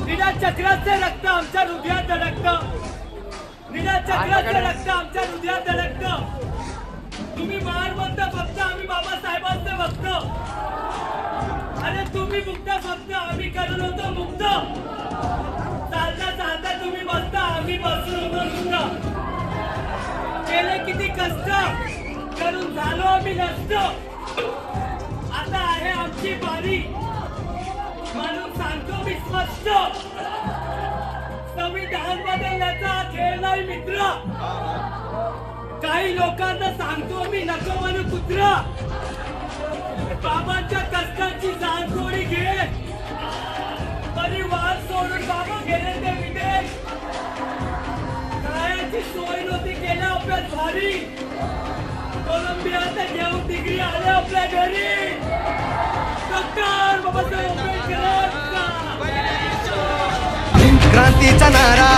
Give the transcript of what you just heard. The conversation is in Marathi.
निळ्या चक्राचे रक्त आमच्या हृदयात धडकतं. निळ्या चक्राचे रक्त आमच्या हृदयात धडकतं. तुम्ही महाराष्ट्र फक्त आम्ही बाबासाहेबांचे भक्त. अरे तुम्ही मुक्त फक्त आम्ही करून होतो मुक्त. चालता चालता तुम्ही बसता आम्ही बसून होतो मुक्त. केले किती कष्ट करून झालो आम्ही नष्ट. आता आहे आमची बारी म्हणून सांगतो मी स्पष्ट. संविधान बदलण्याचा खेळ नाही मित्र. काही लोकांना सांगतो मी नको म्हणून कुत्रा. बाबांच्या कष्टाची जाण थोडी घे. परिवार सोडून बाबा गेले ते विदेश. खायची सोय नव्हती केल्या अभ्यास भारी. कोलंबियात घेऊन डिग्री आले आपल्या घरी. डॉक्टर बाबासाहेब आंबेडकर क्रांतीचा नारा